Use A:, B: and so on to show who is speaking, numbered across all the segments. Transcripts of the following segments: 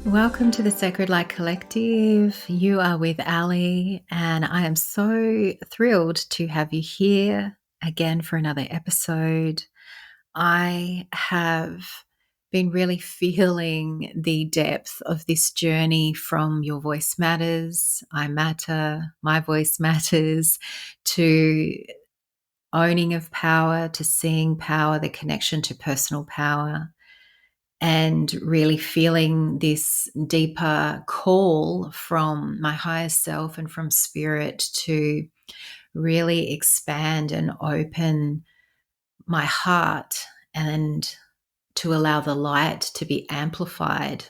A: Welcome to the Sacred Light Collective. You are with Ali, and I am so thrilled to have you here again for another episode. I have been really feeling the depth of this journey from Your Voice Matters, I Matter, My Voice Matters, to owning of power, to seeing power, the connection to personal power, and really feeling this deeper call from my higher self and from spirit to really expand and open my heart and to allow the light to be amplified,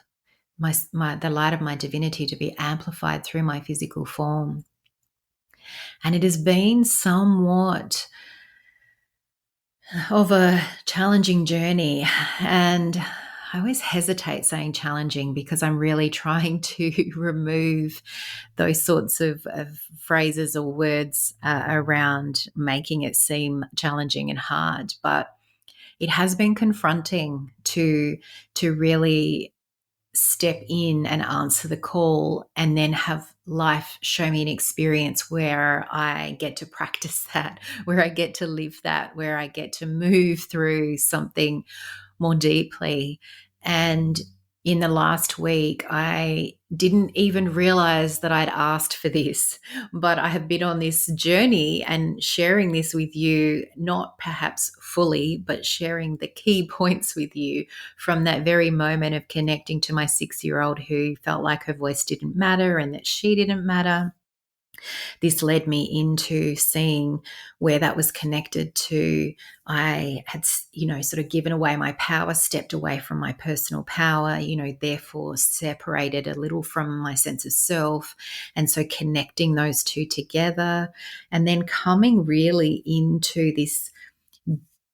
A: the light of my divinity to be amplified through my physical form. And it has been somewhat of a challenging journey. And I always hesitate saying challenging because I'm really trying to remove those sorts of phrases or words around making it seem challenging and hard. But it has been confronting to really step in and answer the call and then have life show me an experience where I get to practice that, where I get to live that, where I get to move through something more deeply. And in the last week, I didn't even realize that I'd asked for this, but I have been on this journey and sharing this with you, not perhaps fully, but sharing the key points with you from that very moment of connecting to my 6-year-old who felt like her voice didn't matter and that she didn't matter. This led me into seeing where that was connected to. I had, sort of given away my power, stepped away from my personal power, therefore separated a little from my sense of self. And so connecting those two together and then coming really into this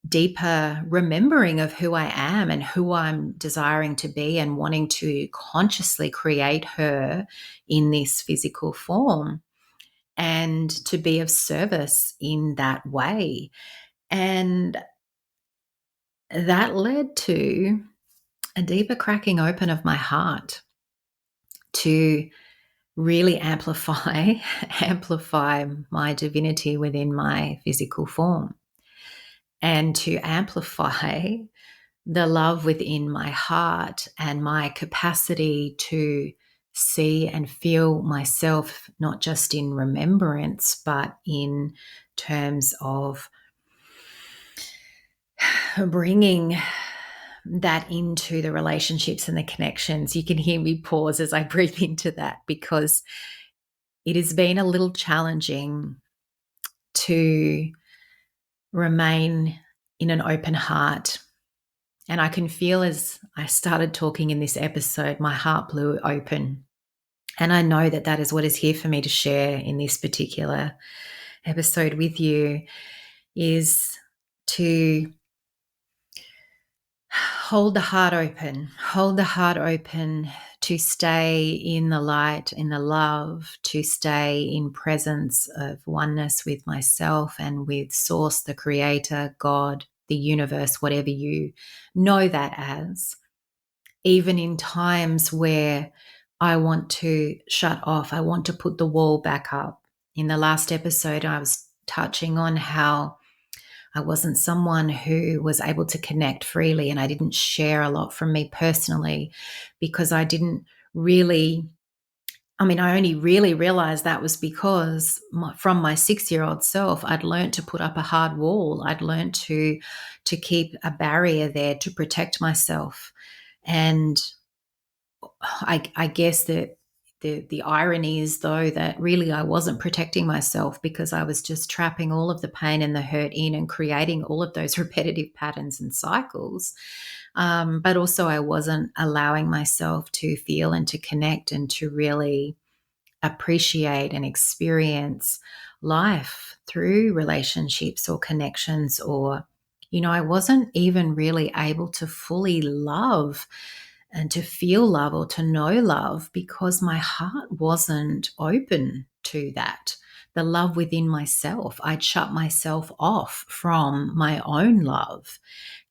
A: deeper remembering of who I am and who I'm desiring to be and wanting to consciously create her in this physical form and to be of service in that way. And that led to a deeper cracking open of my heart to really amplify my divinity within my physical form and to amplify the love within my heart and my capacity to see and feel myself, not just in remembrance, but in terms of bringing that into the relationships and the connections. You can hear me pause as I breathe into that because it has been a little challenging to remain in an open heart. And I can feel as I started talking in this episode, my heart blew open. And I know that that is what is here for me to share in this particular episode with you, is to hold the heart open to stay in the light, in the love, to stay in presence of oneness with myself and with Source, the Creator, God, the universe, whatever you know that as, even in times where I want to shut off, I want to put the wall back up. In the last episode, I was touching on how I wasn't someone who was able to connect freely, and I didn't share a lot from me personally because I didn't really, I only really realized that was because from my 6-year-old self, I'd learned to put up a hard wall. I'd learned to keep a barrier there to protect myself. And I guess that the irony is, though, that really I wasn't protecting myself because I was just trapping all of the pain and the hurt in and creating all of those repetitive patterns and cycles. But also I wasn't allowing myself to feel and to connect and to really appreciate and experience life through relationships or connections, or, I wasn't even really able to fully love and to feel love or to know love because my heart wasn't open to that. The love within myself, I'd shut myself off from my own love.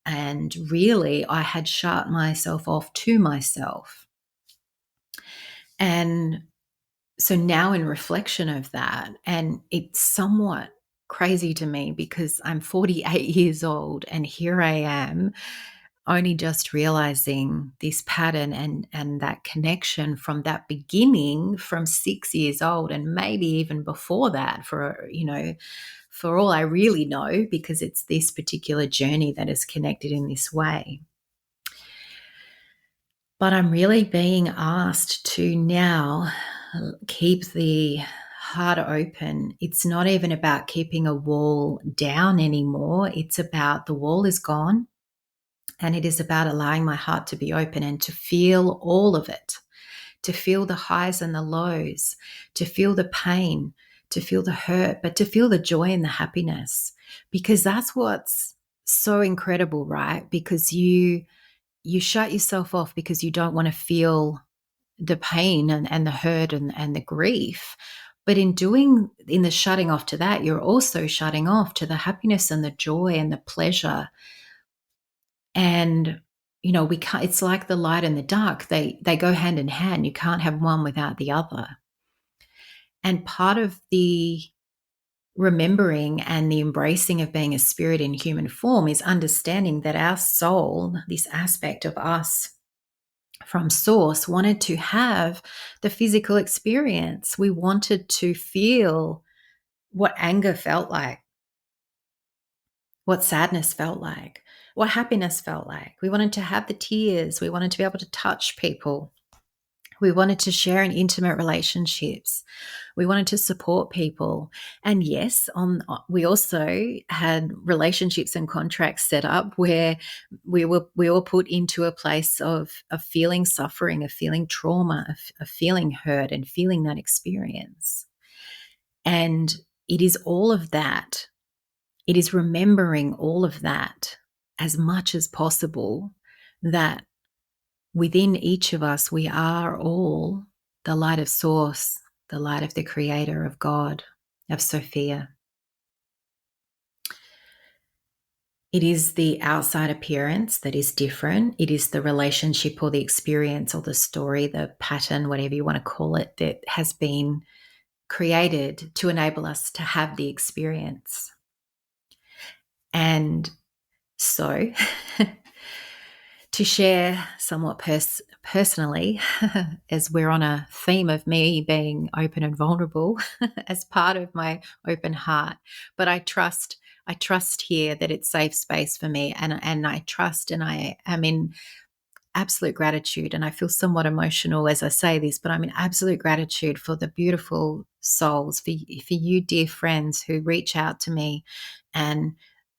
A: And really, I had shut myself off to myself. And so now, in reflection of that, and it's somewhat crazy to me because I'm 48 years old and here I am only just realizing this pattern and that connection from that beginning from 6 years old, and maybe even before that, for all I really know, because it's this particular journey that is connected in this way. But I'm really being asked to now keep the heart open. It's not even about keeping a wall down anymore. It's about the wall is gone, and it is about allowing my heart to be open and to feel all of it, to feel the highs and the lows, to feel the pain, to feel the hurt, but to feel the joy and the happiness, because that's what's so incredible, right? Because you shut yourself off because you don't want to feel the pain and the hurt and the grief. But in the shutting off to that, you're also shutting off to the happiness and the joy and the pleasure. And we can't, it's like the light and the dark. They go hand in hand. You can't have one without the other. And part of the remembering and the embracing of being a spirit in human form is understanding that our soul, this aspect of us from source, wanted to have the physical experience. We wanted to feel what anger felt like, what sadness felt like, what happiness felt like. We wanted to have the tears. We wanted to be able to touch people. We wanted to share in intimate relationships. We wanted to support people. And yes, we also had relationships and contracts set up where we were put into a place of feeling suffering, of feeling trauma, of feeling hurt and feeling that experience. And it is all of that. It is remembering all of that as much as possible, that within each of us, we are all the light of source, the light of the creator, of God, of Sophia. It is the outside appearance that is different. It is the relationship or the experience or the story, the pattern, whatever you want to call it, that has been created to enable us to have the experience. And so to share somewhat personally, as we're on a theme of me being open and vulnerable as part of my open heart, but I trust here that it's safe space for me, and I trust, and I am in absolute gratitude, and I feel somewhat emotional as I say this, but I'm in absolute gratitude for the beautiful souls, for you, dear friends, who reach out to me and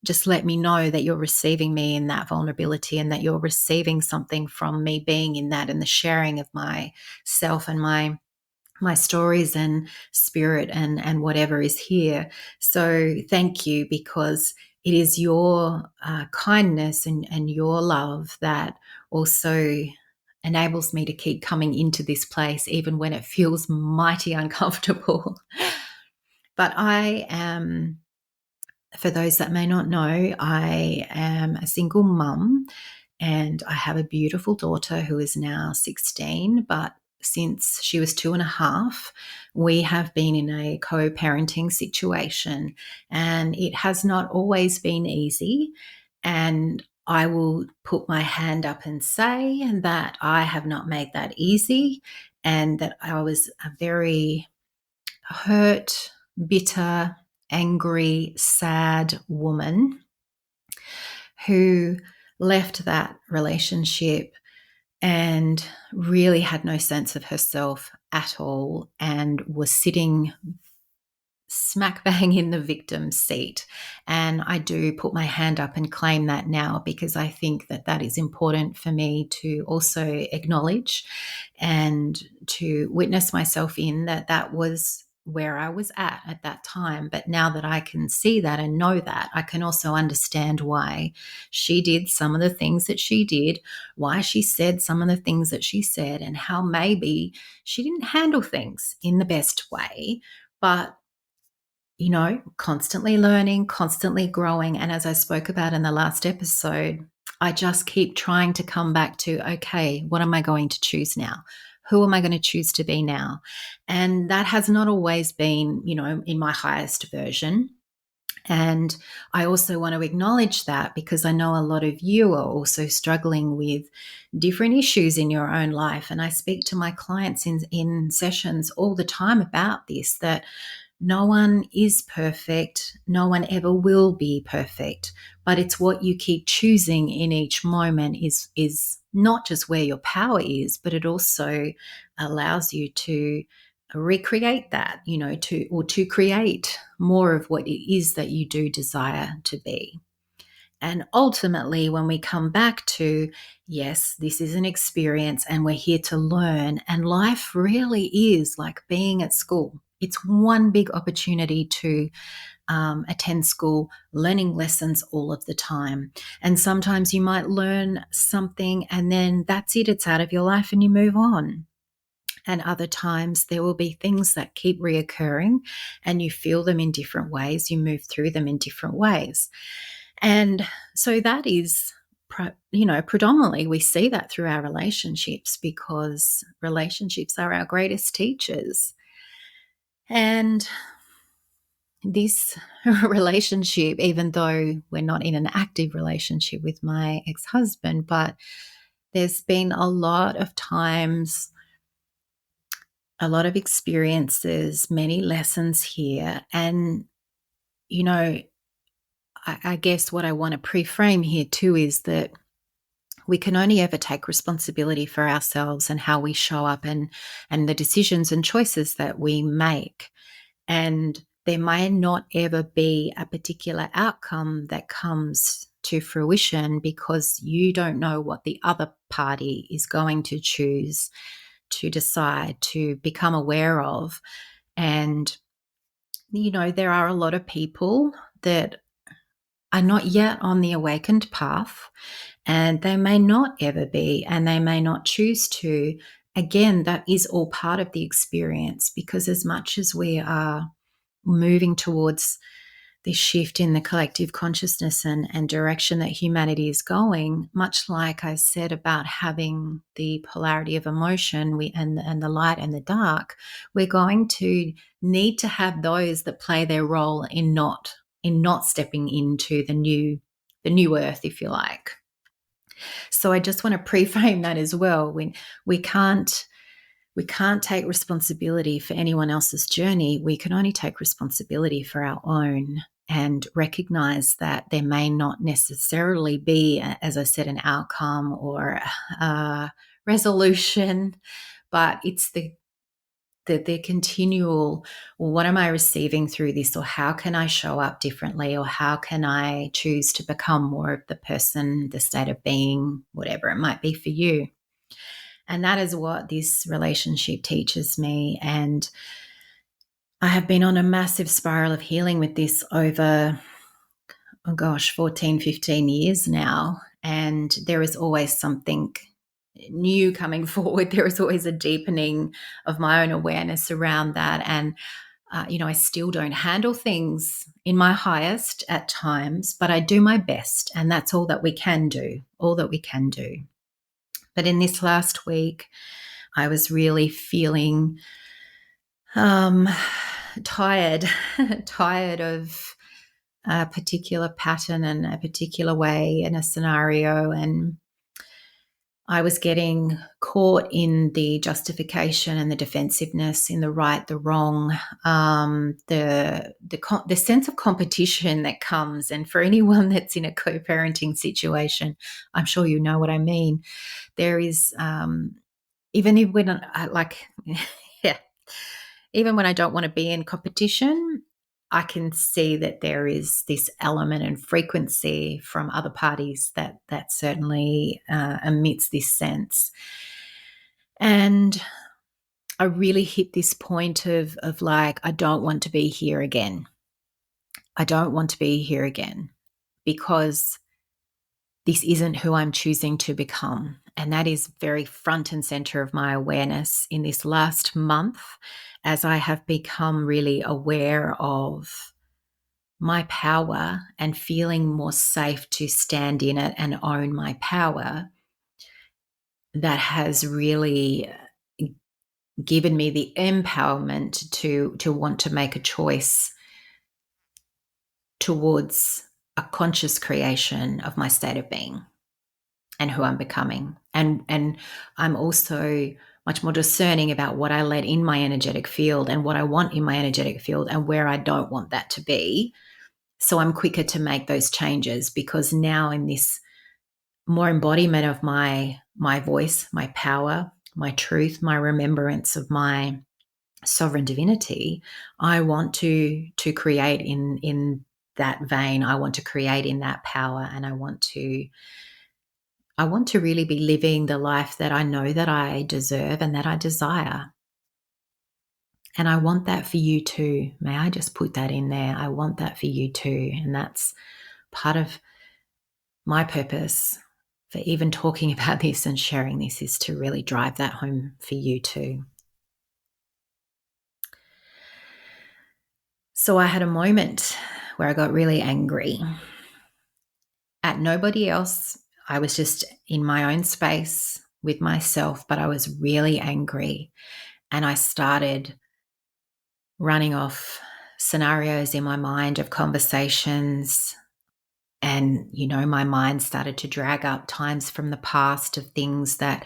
A: just let me know that you're receiving me in that vulnerability, and that you're receiving something from me being in that, and the sharing of myself and my stories and spirit and whatever is here. So thank you, because it is your kindness and your love that also enables me to keep coming into this place, even when it feels mighty uncomfortable. But I am, for those that may not know, I am a single mum, and I have a beautiful daughter who is now 16. But since she was 2.5, we have been in a co-parenting situation, and it has not always been easy. And I will put my hand up and say that I have not made that easy, and that I was a very hurt, bitter, angry, sad woman who left that relationship and really had no sense of herself at all, and was sitting smack bang in the victim seat. And I do put my hand up and claim that now, because I think that that is important for me to also acknowledge and to witness myself in, that was where I was at that time. But now that I can see that and know that, I can also understand why she did some of the things that she did, why she said some of the things that she said, and how maybe she didn't handle things in the best way. But constantly learning, constantly growing. And as I spoke about in the last episode, I just keep trying to come back to, okay, what am I going to choose now? Who am I going to choose to be now? And that has not always been, in my highest version. And I also want to acknowledge that because I know a lot of you are also struggling with different issues in your own life. And I speak to my clients in sessions all the time about this, that no one is perfect. No one ever will be perfect. But it's what you keep choosing in each moment is not just where your power is, but it also allows you to recreate that, to create more of what it is that you do desire to be. And ultimately, when we come back to, yes, this is an experience and we're here to learn, and life really is like being at school. It's one big opportunity to attend school, learning lessons all of the time. And sometimes you might learn something and then that's it, it's out of your life and you move on. And other times there will be things that keep reoccurring and you feel them in different ways, you move through them in different ways. And so that is, predominantly we see that through our relationships because relationships are our greatest teachers. And this relationship, even though we're not in an active relationship with my ex-husband, but there's been a lot of times, a lot of experiences, many lessons here. And, I guess what I want to pre-frame here too is that we can only ever take responsibility for ourselves and how we show up and the decisions and choices that we make. And there may not ever be a particular outcome that comes to fruition because you don't know what the other party is going to choose to decide to become aware of. And, there are a lot of people that are not yet on the awakened path, and they may not ever be, and they may not choose to. Again, that is all part of the experience, because as much as we are moving towards this shift in the collective consciousness and direction that humanity is going, much like I said about having the polarity of emotion and the light and the dark, we're going to need to have those that play their role in not stepping into the new earth, if you like. So I just want to pre-frame that as well. We can't take responsibility for anyone else's journey. We can only take responsibility for our own and recognize that there may not necessarily be, as I said, an outcome or a resolution, but it's the continual, well, what am I receiving through this, or how can I show up differently, or how can I choose to become more of the person, the state of being, whatever it might be for you. And that is what this relationship teaches me. And I have been on a massive spiral of healing with this over, 14, 15 years now. And there is always something new coming forward. There is always a deepening of my own awareness around that. And, I still don't handle things in my highest at times, but I do my best. And that's all that we can do, But in this last week, I was really feeling tired of a particular pattern and a particular way in a scenario. And I was getting caught in the justification and the defensiveness, in the right, the wrong, the sense of competition that comes. And for anyone that's in a co-parenting situation, I'm sure you know what I mean. There is, even when even when I don't want to be in competition, I can see that there is this element and frequency from other parties that certainly emits this sense. And I really hit this point of like, I don't want to be here again. I don't want to be here again because this isn't who I'm choosing to become. And that is very front and center of my awareness in this last month, as I have become really aware of my power and feeling more safe to stand in it and own my power. That has really given me the empowerment to want to make a choice towards a conscious creation of my state of being and who I'm becoming. And I'm also much more discerning about what I let in my energetic field and what I want in my energetic field and where I don't want that to be. So I'm quicker to make those changes, because now in this more embodiment of my voice, my power, my truth, my remembrance of my sovereign divinity, I want to create in that vein. I want to create in that power, and I want to really be living the life that I know that I deserve and that I desire. And I want that for you too. May I just put that in there? I want that for you too. And that's part of my purpose for even talking about this and sharing this, is to really drive that home for you too. So I had a moment where I got really angry at nobody else. I was just in my own space with myself, but I was really angry. And I started running off scenarios in my mind of conversations. And, my mind started to drag up times from the past of things that,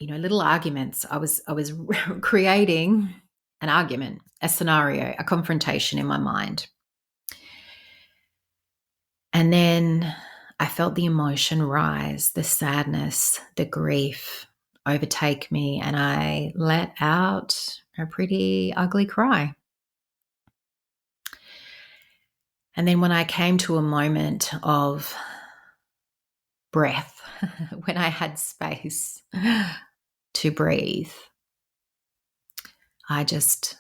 A: little arguments. I was creating an argument, a scenario, a confrontation in my mind. And then I felt the emotion rise, the sadness, the grief overtake me, and I let out a pretty ugly cry. And then when I came to a moment of breath, when I had space to breathe, I just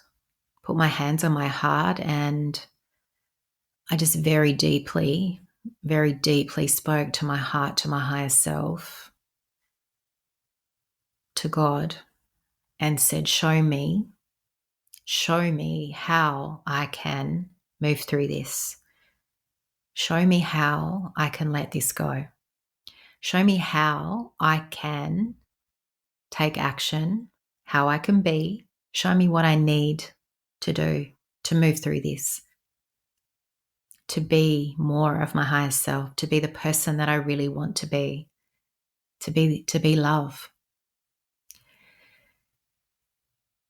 A: put my hands on my heart, and I just very deeply spoke to my heart, to my higher self, to God, and said, show me how I can move through this. Show me how I can let this go. Show me how I can take action, how I can be. Show me what I need to do to move through this, to be more of my higher self, to be the person that I really want to be love.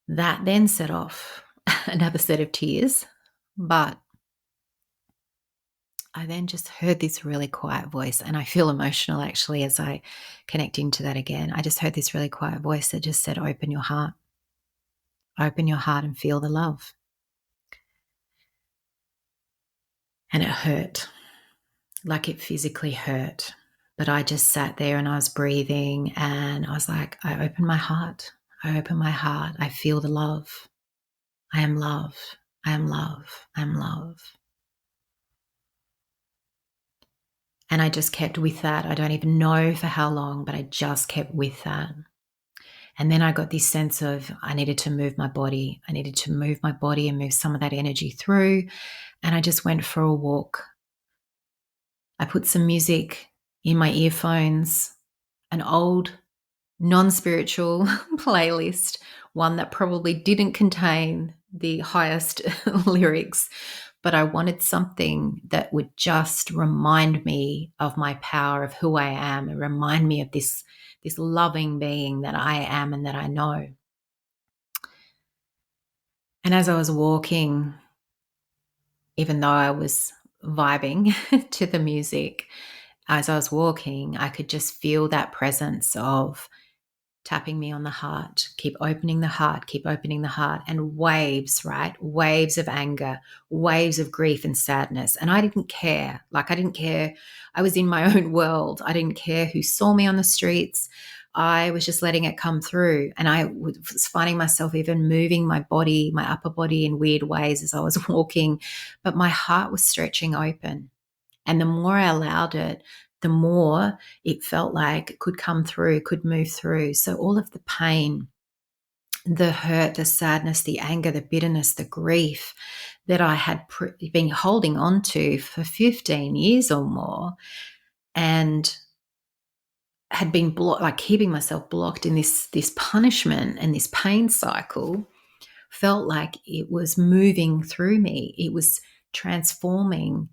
A: That then set off another set of tears, but I then just heard this really quiet voice, and I feel emotional actually as I connect into that again. I just heard this really quiet voice that just said, open your heart and feel the love. And it hurt, like it physically hurt. But I just sat there and I was breathing, and I was like, I open my heart. I feel the love. I am love. I am love. I am love. And I just kept with that. I don't even know for how long, but I just kept with that. And then I got this sense of I needed to move my body. I needed to move my body and move some of that energy through. And I just went for a walk. I put some music in my earphones, an old non-spiritual playlist, one that probably didn't contain the highest lyrics, but I wanted something that would just remind me of my power, of who I am, and remind me of this loving being that I am and that I know. And as I was walking, even though I was vibing to the music, as I was walking, I could just feel that presence of tapping me on the heart, keep opening the heart, and waves, right? Waves of anger, waves of grief and sadness. And I didn't care. I was in my own world. I didn't care who saw me on the streets. I was just letting it come through. And I was finding myself even moving my body, my upper body, in weird ways as I was walking. But my heart was stretching open. And the more I allowed it, the more it felt like it could come through, could move through. So all of the pain, the hurt, the sadness, the anger, the bitterness, the grief that I had been holding on to for 15 years or more, and had been like keeping myself blocked in this punishment and this pain cycle, felt like it was moving through me. It was transforming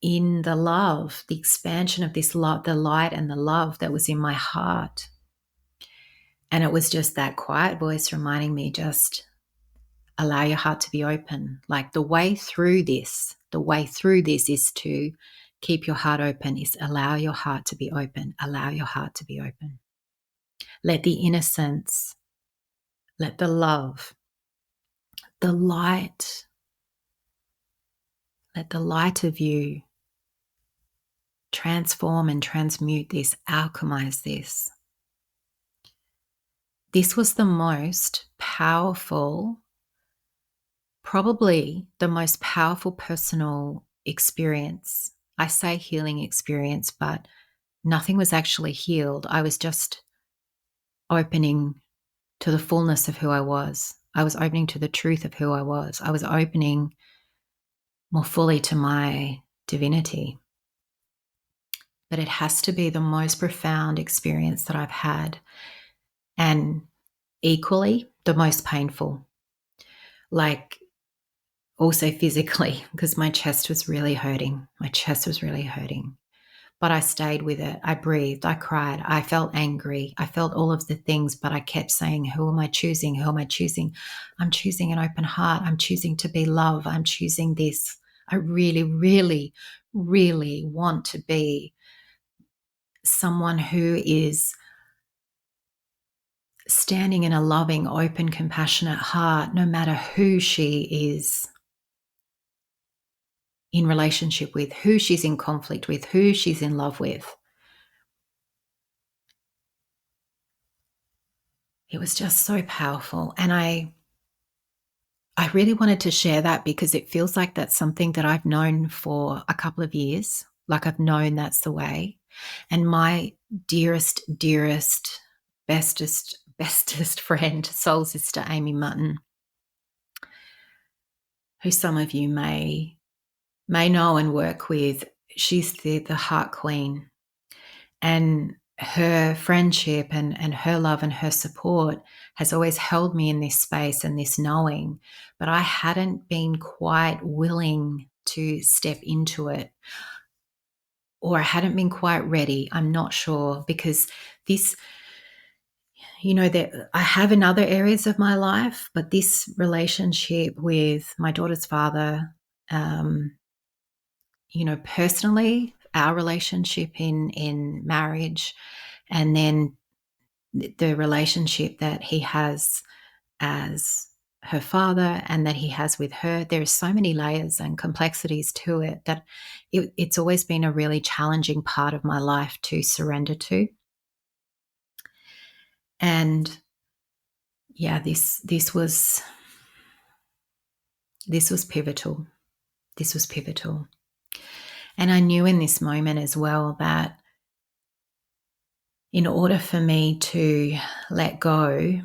A: in the love, the expansion of this love, the light and the love that was in my heart. And it was just that quiet voice reminding me, just allow your heart to be open. Like the way through this is to keep your heart open, is allow your heart to be open. Allow your heart to be open. Let the innocence, let the love, the light, let the light of you transform and transmute this, alchemize this. This was the most powerful, probably the most powerful personal experience. I say healing experience, but nothing was actually healed. I was just opening to the fullness of who I was. I was opening to the truth of who I was. I was opening more fully to my divinity. But it has to be the most profound experience that I've had, and equally the most painful. Like also physically, because my chest was really hurting. But I stayed with it. I breathed. I cried. I felt angry. I felt all of the things, but I kept saying, who am I choosing? Who am I choosing? I'm choosing an open heart. I'm choosing to be love. I'm choosing this. I really, really, really want to be someone who is standing in a loving, open, compassionate heart, no matter who she is in relationship with, who she's in conflict with, who she's in love with. It was just so powerful. And I really wanted to share that because it feels like that's something that I've known for a couple of years. Like I've known that's the way. And my dearest, bestest friend, soul sister, Amy Mutton, who some of you may know and work with, she's the heart queen. And her friendship and her love and her support has always held me in this space and this knowing, but I hadn't been quite willing to step into it, or I hadn't been quite ready. I'm not sure, because this, that I have in other areas of my life, but this relationship with my daughter's father, personally, our relationship in marriage, and then the relationship that he has as her father and that he has with her, there's so many layers and complexities to it that it's always been a really challenging part of my life to surrender to. And yeah, this was pivotal. This was pivotal. And I knew in this moment as well that in order for me to let go,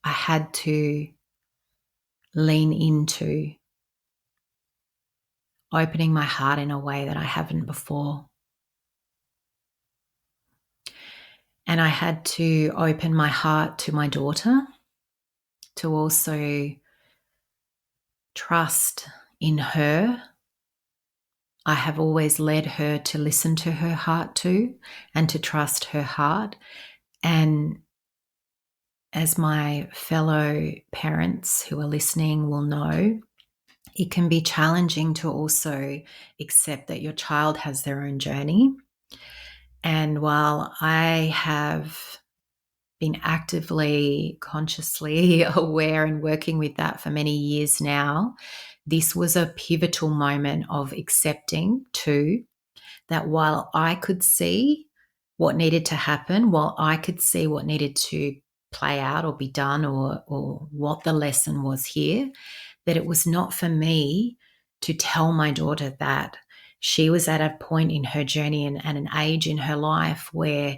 A: I had to lean into opening my heart in a way that I haven't before. And I had to open my heart to my daughter, to also trust in her. I have always led her to listen to her heart too, and to trust her heart. And as my fellow parents who are listening will know, it can be challenging to also accept that your child has their own journey. And while I have been actively, consciously aware and working with that for many years now, this was a pivotal moment of accepting too, that while I could see what needed to happen, while I could see what needed to play out or be done, or what the lesson was here, that it was not for me to tell my daughter that. She was at a point in her journey and an age in her life where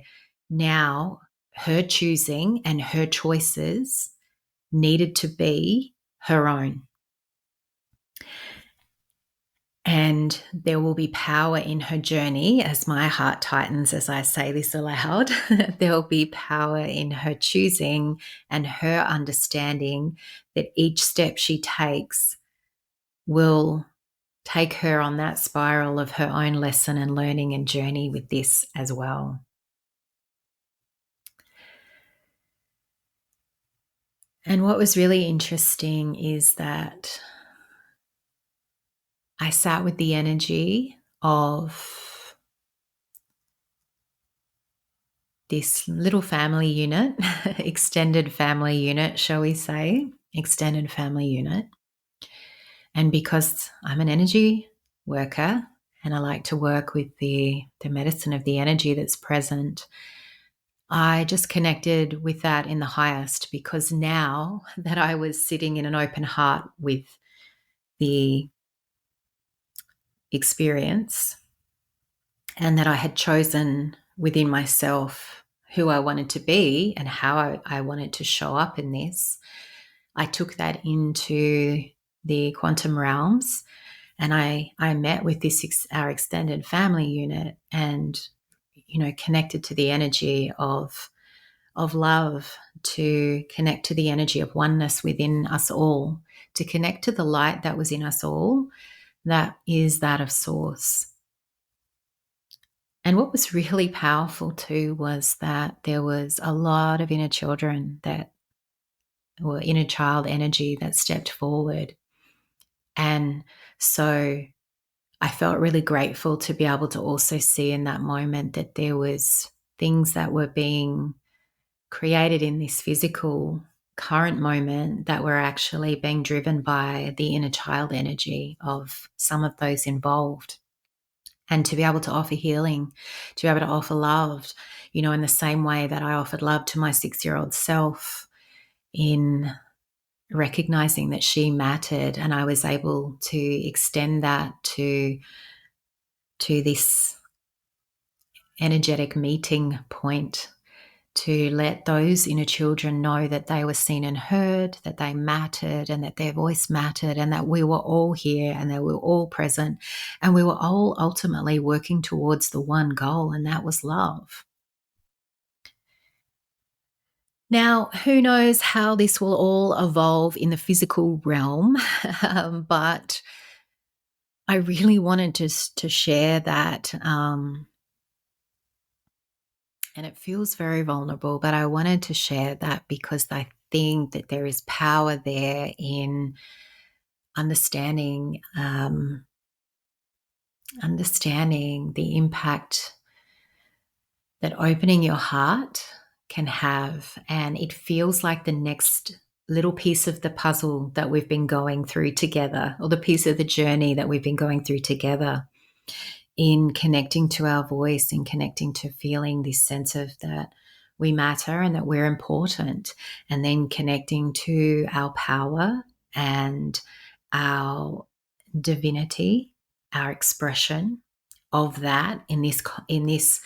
A: now her choosing and her choices needed to be her own. And there will be power in her journey as my heart tightens as I say this aloud. There will be power in her choosing and her understanding that each step she takes will take her on that spiral of her own lesson and learning and journey with this as well. And what was really interesting is that I sat with the energy of this little family unit, extended family unit, shall we say, extended family unit. And because I'm an energy worker and I like to work with the medicine of the energy that's present, I just connected with that in the highest, because now that I was sitting in an open heart with the experience and that I had chosen within myself who I wanted to be and how I wanted to show up in this, I took that into the quantum realms and I met with our extended family unit and, connected to the energy of love, to connect to the energy of oneness within us all, to connect to the light that was in us all, that is that of source. And what was really powerful too was that there was a lot of inner children or inner child energy that stepped forward. And so I felt really grateful to be able to also see in that moment that there was things that were being created in this physical current moment that were actually being driven by the inner child energy of some of those involved. And to be able to offer healing, to be able to offer love, in the same way that I offered love to my 6-year-old self, in recognizing that she mattered, and I was able to extend that to this energetic meeting point, to let those inner children know that they were seen and heard, that they mattered and that their voice mattered, and that we were all here and that we were all present, and we were all ultimately working towards the one goal, and that was love. Now, who knows how this will all evolve in the physical realm, but I really wanted to share that, and it feels very vulnerable, but I wanted to share that because I think that there is power there in understanding the impact that opening your heart can have. And it feels like the next little piece of the puzzle that we've been going through together, or the piece of the journey that we've been going through together, in connecting to our voice, in connecting to feeling this sense of that we matter and that we're important, and then connecting to our power and our divinity, our expression of that in this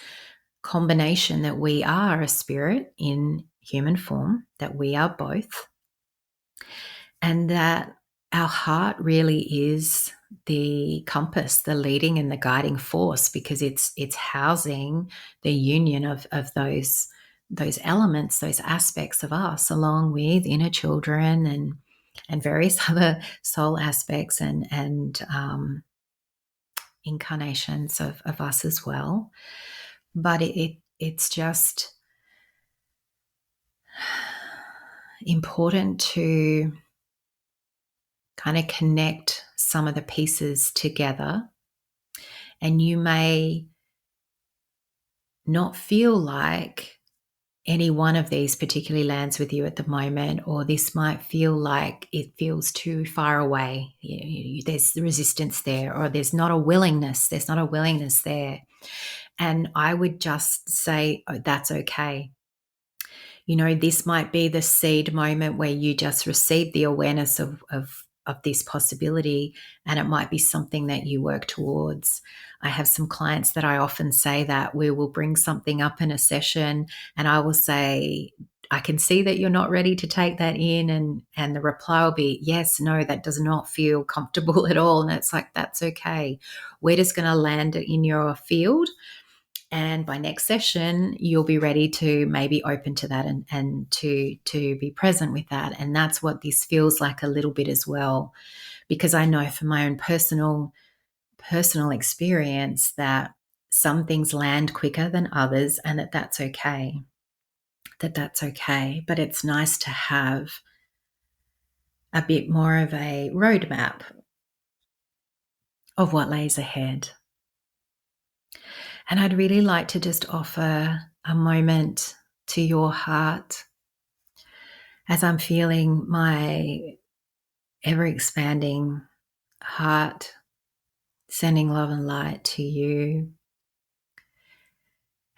A: combination that we are a spirit in human form, that we are both, and that our heart really is the compass, the leading and the guiding force, because it's housing the union of those elements, those aspects of us, along with inner children and various other soul aspects and incarnations of us as well. But it's just important to kind of connect some of the pieces together. And you may not feel like any one of these particularly lands with you at the moment, or this might feel like it feels too far away. There's the resistance there, or there's not a willingness there. And I would just say, oh, that's okay. This might be the seed moment where you just receive the awareness of this possibility, and it might be something that you work towards. I have some clients that I often say that we will bring something up in a session and I will say, I can see that you're not ready to take that in, and the reply will be, yes, no, that does not feel comfortable at all. And it's like, that's okay. We're just going to land it in your field. And by next session, you'll be ready to maybe open to that and to be present with that. And that's what this feels like a little bit as well, because I know from my own personal experience that some things land quicker than others, and that's okay. That's okay. But it's nice to have a bit more of a roadmap of what lays ahead. And I'd really like to just offer a moment to your heart as I'm feeling my ever expanding heart sending love and light to you.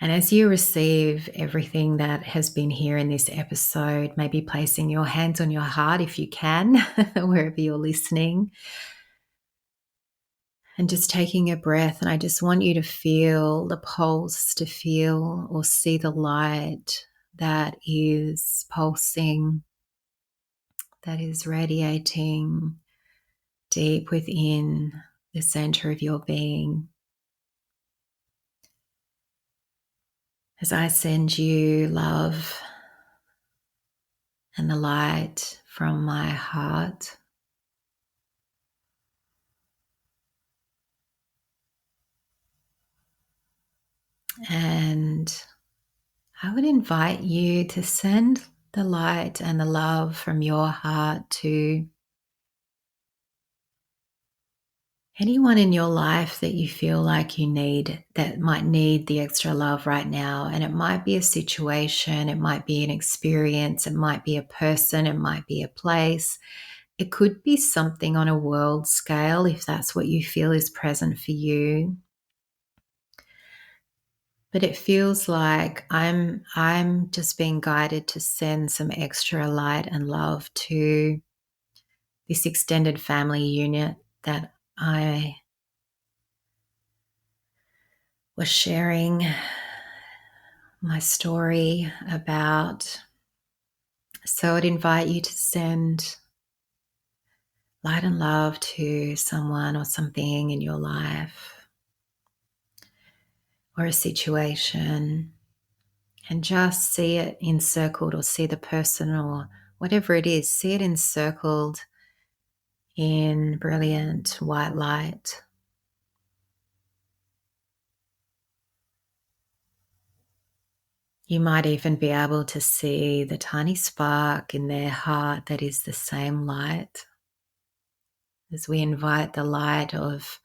A: And as you receive everything that has been here in this episode, maybe placing your hands on your heart if you can, wherever you're listening, and just taking a breath. And I just want you to feel the pulse, to feel or see the light that is pulsing, that is radiating deep within the center of your being. As I send you love and the light from my heart, and I would invite you to send the light and the love from your heart to anyone in your life that you feel like you need, that might need the extra love right now. And it might be a situation, it might be an experience, it might be a person, it might be a place. It could be something on a world scale if that's what you feel is present for you. But it feels like I'm just being guided to send some extra light and love to this extended family unit that I was sharing my story about. So I'd invite you to send light and love to someone or something in your life or a situation, and just see it encircled, or see the person or whatever it is, see it encircled in brilliant white light. You might even be able to see the tiny spark in their heart that is the same light. As we invite the light of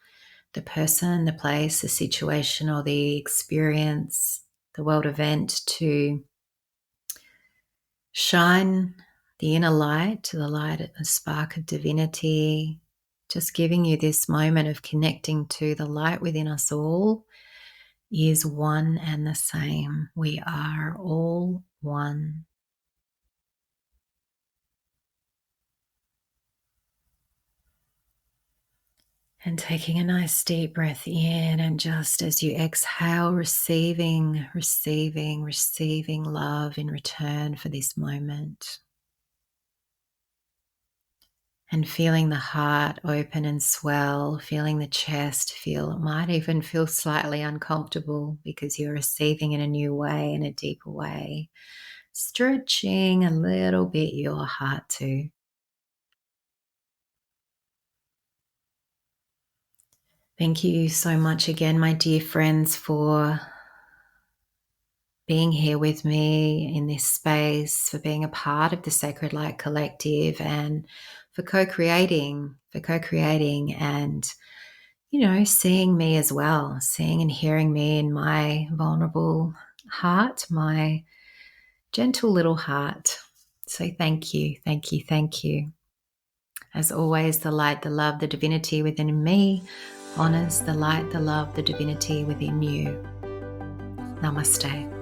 A: the person, the place, the situation, or the experience, the world event to shine the inner light, the light, a spark of divinity, just giving you this moment of connecting to the light within us all is one and the same. We are all one. And taking a nice deep breath in, and just as you exhale, receiving love in return for this moment. And feeling the heart open and swell, feeling the chest feel, it might even feel slightly uncomfortable because you're receiving in a new way, in a deeper way. Stretching a little bit your heart too. Thank you so much again, my dear friends, for being here with me in this space, for being a part of the Sacred Light Collective, and for co-creating and, seeing me as well, seeing and hearing me in my vulnerable heart, my gentle little heart. So thank you. As always, the light, the love, the divinity within me honors the light, the love, the divinity within you. Namaste.